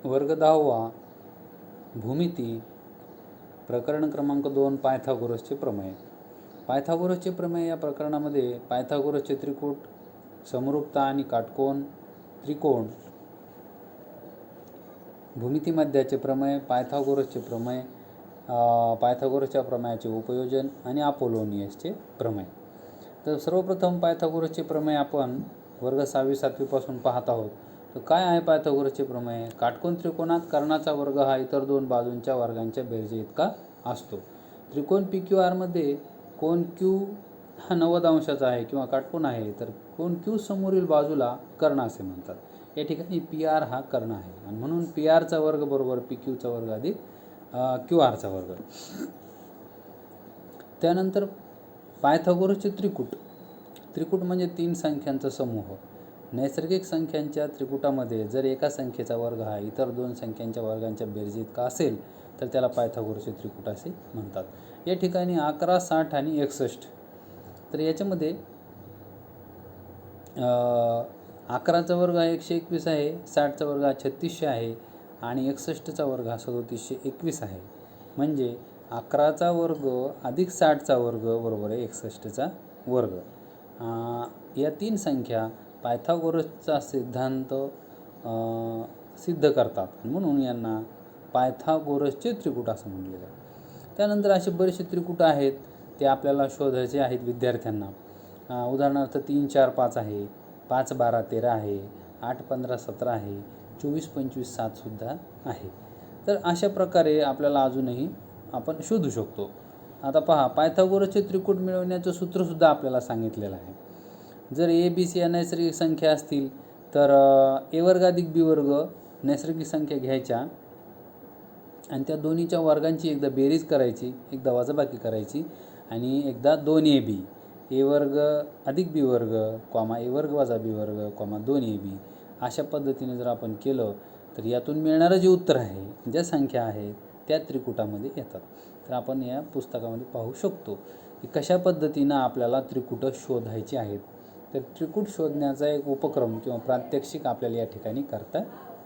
वर्ग 10वा भूमिती प्रकरण क्रमांक 2 पायथागोरसचे प्रमेय. पायथागोरसचे प्रमेय या प्रकरणामध्ये पायथागोरसचे त्रिकूट, समरूपता आणि काटकोन त्रिकोण, भूमितीमध्याचे प्रमेय, पायथागोरसचे प्रमेय, पायथागोरसच्या प्रमेयाचे उपयोजन आणि अपोलोनियसचे प्रमेय. तर सर्वप्रथम पायथागोरसचे प्रमेय आपण वर्ग 6वी-7वी पासून पाहत आहोत. तर काय आहे पायथागोरसचे प्रमेय? काटकोन त्रिकोणात कर्णाचा वर्ग हा इतर दोन बाजूंच्या वर्गांच्या बेरजे इतका असतो. त्रिकोण PQR मध्ये कोन Q हा 90 अंशाचा आहे किंवा काटकोन आहे, तर कोन Q समोरील बाजूला कर्ण असे म्हणतात. या ठिकाणी PR हा कर्ण आहे आणि म्हणून PRचा वर्ग बरोबर PQचा वर्ग अधिक QRचा वर्ग. त्यानंतर पायथागोरसचे त्रिकूट. त्रिकूट म्हणजे 3 संख्यांचा समूह. नैसर्गिक संख्यांच्या त्रिकूटामध्ये जर एका संख्येचा वर्ग हा इतर 2 संख्यांच्या वर्गांच्या बेरजे इतका असेल तर त्याला पायथागोरसचे त्रिकूट असे म्हणतात. या ठिकाणी 11, 60 आणि 61. तर याच्यामध्ये 11चा वर्ग हा 121 आहे, 60चा वर्ग हा 3600 आहे आणि 61चा वर्ग हा 3721 आहे. म्हणजे 11चा वर्ग अधिक 60चा वर्ग बरोबर आहे 61चा वर्ग. या 3 संख्या पायथागोरसचा सिद्धांत सिद्ध करतात म्हणून यांना पायथागोरसचे त्रिकूट असं म्हटले जातं. त्यानंतर असे बरेचसे त्रिकूट आहेत, ते आपल्याला शोधायचे आहेत विद्यार्थ्यांना. उदाहरणार्थ 3, 4, 5 आहे, 5, 12, 13 आहे, 8, 15, 17 आहे, 24, 25, 7 सुद्धा आहे. तर अशा प्रकारे आपल्याला अजूनही आपण शोधू शकतो. आता पहा, पायथागोरसचे त्रिकूट मिळवण्याचं सूत्रसुद्धा आपल्याला सांगितलेलं आहे. जर ABC या नैसर्गिक संख्या असतील तर A वर्ग अधिक B वर्ग नैसर्गिक संख्या घ्यायच्या आणि त्या दोन्हीच्या वर्गांची एकदा बेरीज करायची, एकदा वजाबाकी करायची आणि एकदा 2AB, A वर्ग अधिक B वर्ग, A वर्ग वजा B वर्ग, 2AB अशा पद्धतीने जर आपण केलं तर यातून मिळणारं जे उत्तर आहे, ज्या संख्या आहेत त्या त्रिकूटामध्ये येतात. तर आपण या पुस्तकामध्ये पाहू शकतो की कशा पद्धतीनं आपल्याला त्रिकूटं शोधायची आहेत. तर त्रिकूट शोधण्याचा एक उपक्रम किंवा प्रात्यक्षिक आपल्याला या ठिकाणी करता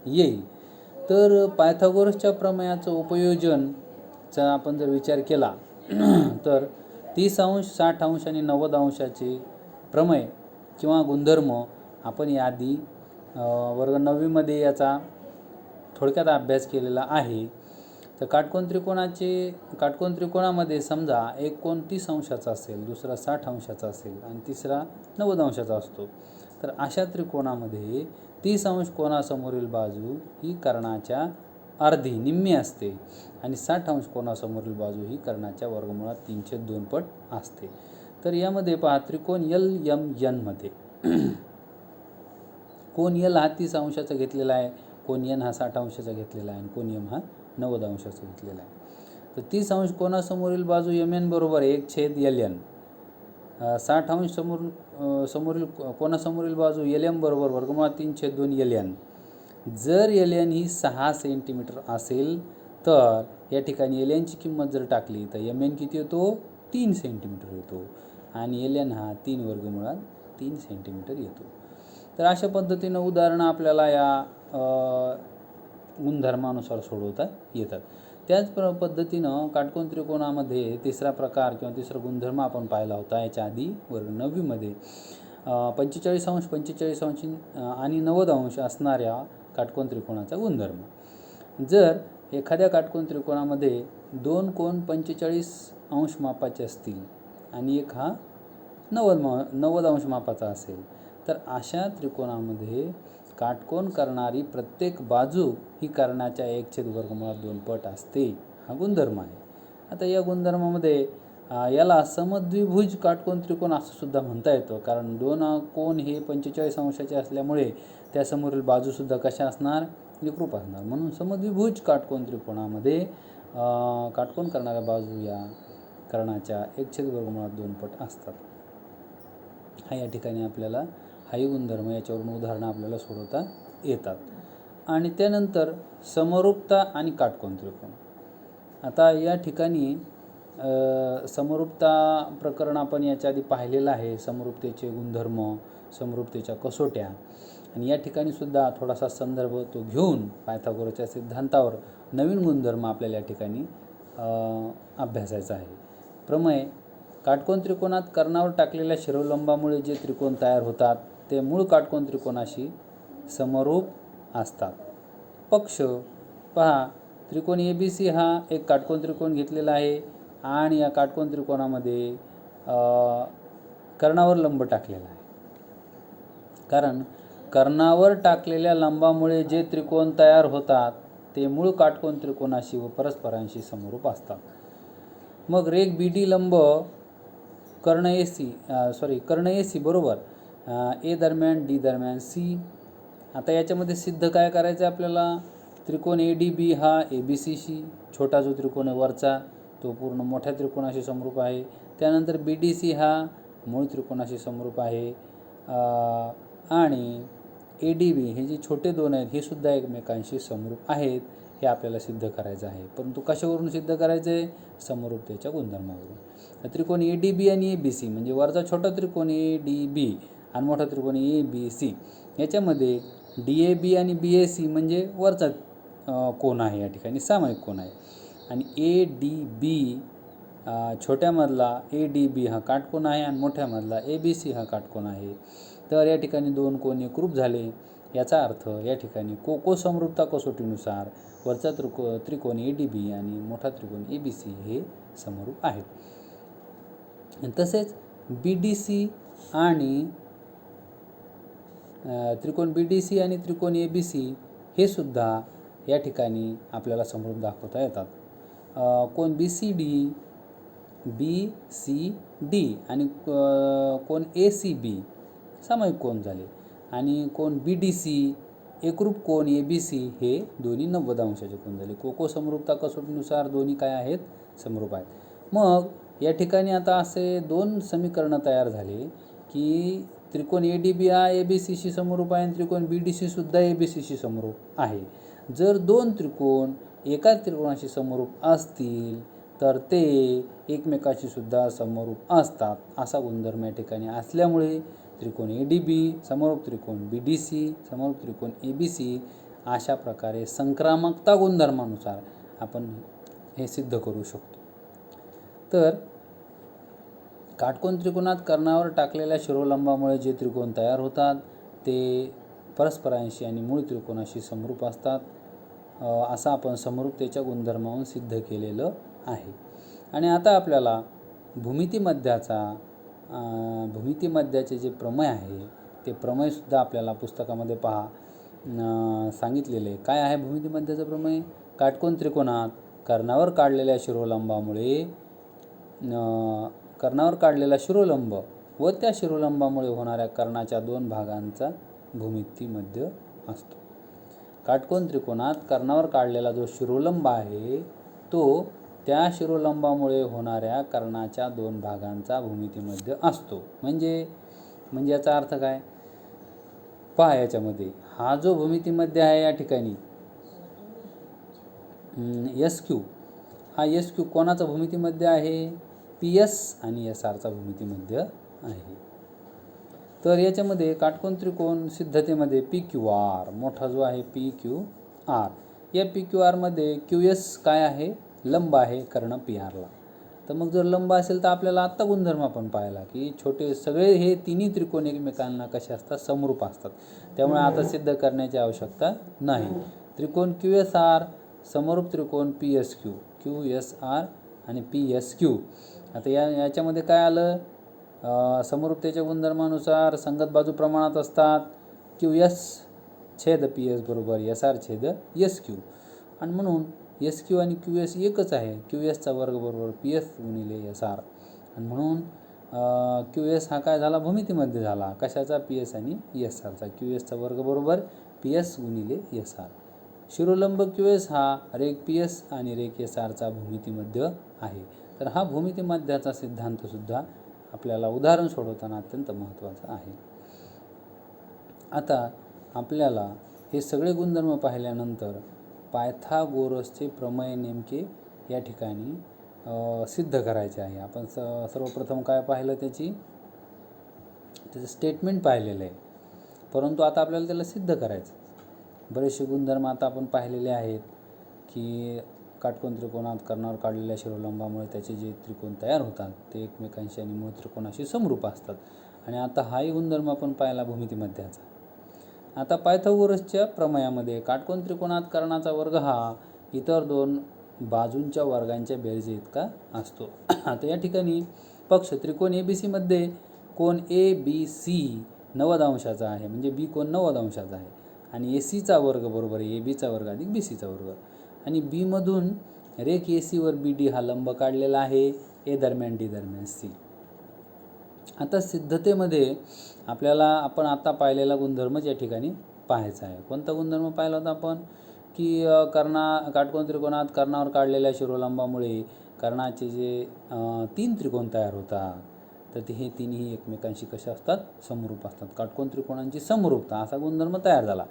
येईल. तर पायथागोरसच्या प्रमेयाचं उपयोजनचा आपण जर विचार केला तर 30 अंश, 60 अंश आणि 90 अंशाचे प्रमेय किंवा गुणधर्म आपण याआधी वर्ग 9वीमध्ये याचा थोडक्यात अभ्यास केलेला आहे. तर काटकोन त्रिकोणामध्ये समजा एक कोन 30 अंशाचा असेल, दुसरा 60 अंशाचा असेल आणि तिसरा 90 अंशाचा असतो. तर अशा त्रिकोणामध्ये 30 अंश कोनासमोरील बाजू ही कर्णाच्या अर्धी निम्मी असते आणि 60 अंश कोनासमोरील बाजू ही कर्णाच्या वर्गमुळात 3/2 पट असते. तर यामध्ये पहा, त्रिकोण LMN मध्ये कोन L हा 30 अंशाचा घेतलेला आहे, कोन N हा 60 अंशाचा घेतलेला आहे आणि कोन M हा 90 अंशाचा घेतलेला आहे. तर 30 अंश कोनासमोरील बाजू MN बरोबर 1/LN. 60 अंश समोरील कोनासमोरील बाजू LM बरोबर वर्गमुळात 3/2 LN. जर LN ही 6 सेंटीमीटर असेल तर या ठिकाणी LN ची किंमत जर टाकली तर MN किती येतो? 3 सेंटीमीटर येतो आणि LN हा 3 वर्गमुळात 3 सेंटीमीटर येतो. तर अशा पद्धतीनं उदाहरणं आपल्याला या गुणधर्मानुसार सोडवता येतात. त्याच पद्धतीनं काटकोन त्रिकोणामध्ये तिसरा प्रकार किंवा तिसरा गुणधर्म आपण पाहिला होता याच्या आधी वर्ग 9वीमध्ये. 45 अंश, 45 अंश आणि 90 अंश असणाऱ्या काटकोन त्रिकोणाचा गुणधर्म. जर एखाद्या काटकोन त्रिकोणामध्ये 2 कोन 45 अंश मापाचे असतील आणि एक हा 90 अंश मापाचा असेल तर अशा त्रिकोणामध्ये काटकोन करणारी प्रत्येक बाजू ही कर्णाच्या 1/2 पट असते. हा गुणधर्म आहे. आता या गुणधर्मामध्ये याला समद्विभुज काटकोन त्रिकोण असं सुद्धा म्हणता येतं, कारण 2 कोन हे 45 अंशाचे असल्यामुळे त्यासमोरील बाजूसुद्धा कशा असणार? एकरूप असणार. म्हणून समद्विभुज काटकोन त्रिकोणामध्ये काटकोन करणाऱ्या बाजू या कर्णाच्या 1/2 पट असतात. हा या ठिकाणी आपल्याला हाही गुणधर्म, याच्यावरून उदाहरणं आपल्याला सोडवता येतात. आणि त्यानंतर समरूपता आणि काटकोन त्रिकोण. आता या ठिकाणी समरूपता प्रकरण आपण याच्या आधी पाहिलेलं आहे. समरूपतेचे गुणधर्म, समरूपतेच्या कसोट्या. आणि या ठिकाणी सुद्धा थोडासा संदर्भ तो घेऊन पायथागोरसच्या सिद्धांतावर नवीन गुणधर्म आपल्याला या ठिकाणी अभ्यासायचा आहे. प्रमेय: काटकोन त्रिकोणात कर्णावर टाकलेल्या शिरोलंबामुळे जे त्रिकोण तयार होतात ते मूळ काटकोन त्रिकोणाशी समरूप असतात. पक्ष: पहा, त्रिकोण ABC हा एक काटकोन त्रिकोण घेतलेला आहे आणि या काटकोन त्रिकोणामध्ये कर्णावर लंब टाकलेला आहे. कारण कर्णावर टाकलेल्या लंबामुळे जे त्रिकोण तयार होतात ते मूळ काटकोन त्रिकोणाशी व परस्परांशी समरूप असतात. मग रेघ BD लंब कर्ण AC बरोबर A दरम्यान D दरम्यान C. आता याच्यामध्ये सिद्ध काय करायचं आहे आपल्याला? त्रिकोण ADB हा ABCशी, छोटा जो त्रिकोण आहे वरचा तो पूर्ण मोठ्या त्रिकोणाशी समरूप आहे. त्यानंतर BDC हा मूळ त्रिकोणाशी समरूप आहे आणि ADB हे जे छोटे दोन आहेत हे सुद्धा एकमेकांशी समरूप आहेत हे आपल्याला सिद्ध करायचं आहे. परंतु कशावरून सिद्ध करायचं आहे? समरूपतेच्या गुणधर्मावरून. त्रिकोण ADB आणि ABC म्हणजे वरचा छोटा त्रिकोण ADB आणि मोठा त्रिकोण ABC याच्यामध्ये DAB आणि BAC म्हणजे वरचा कोन आहे, या ठिकाणी सामायिक कोन आहे. आणि ADB छोट्यामधला ADB हा काटकोन आहे आणि मोठ्यामधला ABC हा काटकोन आहे. तर या ठिकाणी दोन कोन एकरूप झाले. याचा अर्थ या ठिकाणी समरूपता कसोटीनुसार वरचा त्रिकोण ADB आणि मोठा त्रिकोण ABC हे समरूप आहेत. तसेच BDC आणि त्रिकोण BDC आणि त्रिकोण ABC हे सुद्धा या ठिकाणी आपल्याला समरूप दाखवता येतात. कोण BCD आणि कोण ACB सामायिक कोन झाले आणि कोण BDC एकरूप कोन ABC हे दोन्ही 90 अंशाचे कोन झाले. समरूपता कसोटीनुसार दोन्ही काय आहेत? समरूप आहेत. मग या ठिकाणी आता असे दोन समीकरणं तयार झाले की त्रिकोण ADB हा ABCशी समरूप आहे आणि त्रिकोण BDC सुद्धा ABCशी समरूप आहे. जर दोन त्रिकोण एका त्रिकोणाशी समरूप असतील तर ते एकमेकाशी सुद्धा समरूप असतात असा गुणधर्म या ठिकाणी असल्यामुळे त्रिकोण ADB समरूप त्रिकोण BDC समरूप त्रिकोण ABC अशा प्रकारे संक्रामकता गुणधर्मानुसार आपण हे सिद्ध करू शकतो. तर काटकोन त्रिकोणात कर्णावर टाकलेल्या शिरोलंबामुळे जे त्रिकोण तयार होतात ते परस्परांशी आणि मूळ त्रिकोणाशी समरूप असतात असं आपण समरूपतेच्या गुणधर्मावरून सिद्ध केलेलं आहे. आणि आता आपल्याला भूमितीमध्याचे जे प्रमेय आहे ते प्रमेयसुद्धा आपल्याला पुस्तकामध्ये सांगितलेले आहे. काय आहे भूमितीमध्याचं प्रमेय? काटकोन त्रिकोणात कर्णावर काढलेला शिरोलंब व त्या शिरोलंबामुळे होणाऱ्या कर्णाच्या दोन भागांचा भूमितीमध्य असतो. काटकोन त्रिकोणात कर्णावर काढलेला जो शिरोलंब आहे तो त्या शिरोलंबामुळे होणाऱ्या कर्णाच्या दोन भागांचा भूमितीमध्य असतो. म्हणजे याचा अर्थ काय? पहा, याच्यामध्ये हा जो भूमितीमध्य आहे या ठिकाणी SQ हा SQ कोणाचा भूमितीमध्य आहे? PS आणि SRचा भूमितीमध्य आहे. तर याच्यामध्ये काटकोन त्रिकोण सिद्धतेमध्ये PQR मोठा जो आहे PQR, या PQRमध्ये QS काय आहे? लंब आहे कर्ण PRला. तर मग जर लंब असेल तर आपल्याला आत्ता गुणधर्म आपण पाहिला की छोटे सगळे हे तिन्ही त्रिकोण एकमेकांना कसे असतात? समरूप असतात. त्यामुळे आता सिद्ध करण्याची आवश्यकता नाही. त्रिकोण QSR समरूप त्रिकोण PSQ, QSR आणि PSQ. आता याच्यामध्ये काय आलं? समरूपतेच्या गुणधर्मानुसार संगत बाजू प्रमाणात असतात. QS छेद PS बरोबर SR छेद SQ आणि म्हणून SQ आणि QS एकच आहे. QSचा वर्ग बरोबर PS गुणिले SR आणि म्हणून QS हा काय झाला? भूमितीमध्ये झाला. कशाचा? PS आणि SRचा. QSचा वर्ग बरोबर PS गुणिले SR. शिरोलंब QS हा रेघ PS आणि रेघ SRचा भूमितीमध्य आहे. तर हा भूमितीमध्याचा सिद्धांतसुद्धा आपल्याला उदाहरण सोडवताना अत्यंत महत्त्वाचा आहे. आता आपल्याला हे सगळे गुणधर्म पाहिल्यानंतर पायथागोरसचे प्रमेय नेमके या ठिकाणी सिद्ध करायचे आहे. आपण सर्वप्रथम काय पाहिलं? त्याचं स्टेटमेंट पाहिलेलं आहे. परंतु आता आपल्याला त्याला सिद्ध करायचं. बरेचसे गुणधर्म आता आपण पाहिलेले आहेत की काटकोन त्रिकोणात कर्णावर काढलेल्या शिरोलंबामुळे त्याचे जे त्रिकोण तयार होतात ते एकमेकांशी आणि मूळ त्रिकोणाशी समरूप असतात. आणि आता हाही गुणधर्म आपण पाहिला भूमितीमध्याचा. आता पायथागोरसच्या प्रमेयामध्ये काटकोन त्रिकोणात कर्णाचा वर्ग हा इतर दोन बाजूंच्या वर्गांच्या बेरजे इतका असतो. आता या ठिकाणी पक्ष त्रिकोण ABC मध्ये कोण ABC 90 अंशाचा आहे, म्हणजे बी कोण 90 अंशाचा आहे. आणि ACचा वर्ग बरोबर आहे ABचा वर्ग अधिक BCचा वर्ग. आणि बी मधून रेख AC वर BD हा लंब काढलेला आहे A दरम्यान D दरम्यान C. आता सिद्धतेमध्ये आपल्याला आपण आता पाहिलेला गुणधर्मच या ठिकाणी पाहायचा आहे. कोणता गुणधर्म पाहिला होता आपण की काटकोन त्रिकोणात कर्णावर काढलेल्या शिरोलंबामुळे कर्णाचे जे 3 त्रिकोण तयार होतात तर ते हे तिन्ही एकमेकांशी कसे असतात, समरूप असतात. काटकोन त्रिकोणांची समरूपता असा गुणधर्म तयार झाला.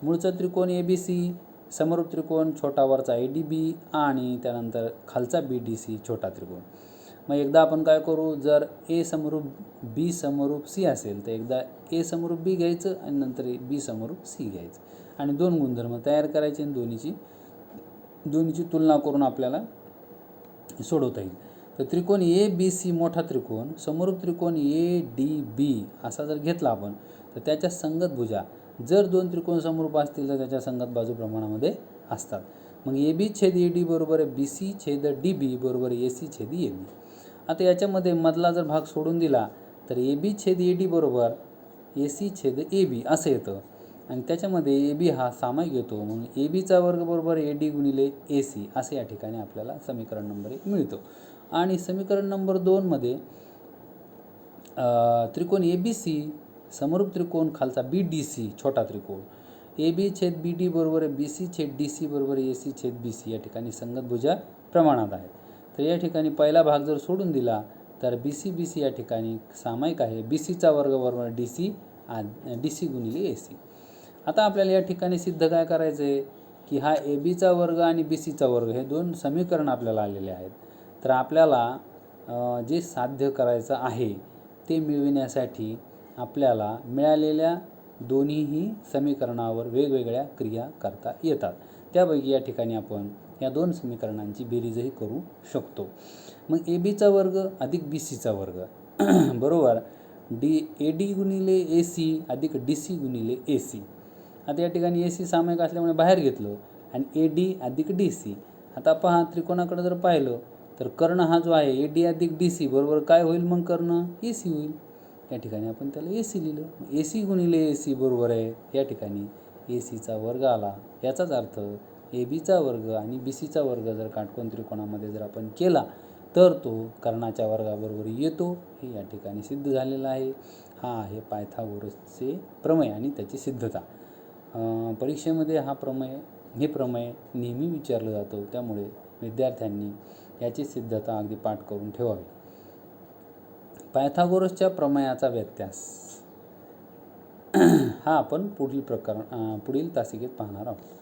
मूळचा त्रिकोण ABC, समरूप त्रिकोण छोटा वरचा ADB आणि त्यानंतर खालचा BDC छोटा त्रिकोण. मग एकदा आपण काय करू, जर A समरूप B समरूप C असेल तर एकदा A समरूप B घ्यायचं आणि नंतर B समरूप C घ्यायचं आणि दोन गुणधर्म तयार करायचे आणि दोन्हीची तुलना करून आपल्याला सोडवता येईल. तर त्रिकोण ABC मोठा त्रिकोण समरूप त्रिकोण ADB असा जर घेतला आपण तर त्याच्या संगत भुजा जर दोन त्रिकोण समरूप असतील तर त्याच्या संगत बाजू प्रमाणामध्ये असतात. मग AB छेद AD बरोबर आहे BC छेद DB बरोबर AC छेद AB. आता याच्यामध्ये मधला जर भाग सोडून दिला तर AB छेद AD बरोबर AC छेद AB असं येतं आणि त्याच्यामध्ये AB हा सामायिक येतो. म्हणून ABचा वर्ग बरोबर AD गुणिले AC असे या ठिकाणी आपल्याला समीकरण नंबर 1 मिळतो. आणि समीकरण नंबर 2 मध्ये त्रिकोण ABC समरूप त्रिकोण खालचा BDC छोटा त्रिकोण AB छेद BD बरोबर आहे BC छेद DC बरोबर AC छेद BC या ठिकाणी संगत भुजा प्रमाणात आहेत. तर या ठिकाणी पहिला भाग जर सोडून दिला तर BC या ठिकाणी सामायिक आहे BCचा वर्ग बरोबर DC गुणिले AC. आता आपल्याला या ठिकाणी सिद्ध काय करायचं आहे की हा ABचा वर्ग आणि BCचा वर्ग हे दोन समीकरण आपल्याला आलेले आहेत. तर आपल्याला जे साध्य करायचं आहे ते मिळविण्यासाठी आपल्याला मिळालेल्या दोन्हीही समीकरणावर वेगवेगळ्या क्रिया करता येतात. त्यापैकी या ठिकाणी आपण या दोन समीकरणांची बेरीजही करू शकतो. मग ABचा वर्ग अधिक BCचा वर्ग बरोबर AD गुणिले AC अधिक DC गुणिले AC. आता या ठिकाणी AC सामायिक असल्यामुळे बाहेर घेतलं आणि AD अधिक DC. आता पहा त्रिकोणाकडे जर पाहिलं तर कर्ण हा जो आहे AD अधिक DC बरोबर काय होईल, मग कर्ण AC होईल. या ठिकाणी आपण त्याला AC लिहिलं. AC गुणिले AC बरोबर आहे या ठिकाणी ACचा वर्ग आला. याचाच अर्थ ABचा वर्ग आणि BCचा वर्ग जर काटकोन त्रिकोणामध्ये जर आपण केला तर तो कर्णाच्या वर्गाबरोबर येतो. हे या ठिकाणी सिद्ध झालेलं आहे. हा आहे पायथागोरसचे प्रमेय आणि त्याची सिद्धता. परीक्षेमध्ये हे प्रमेय नेहमी विचारलं जातं, त्यामुळे विद्यार्थ्यांनी याची सिद्धता अगदी पाठ करून ठेवावी. पायथागोरसच्या प्रमेयाचा व्यत्यास हा आपण पुढील तासिकेत पाहणार आहोत.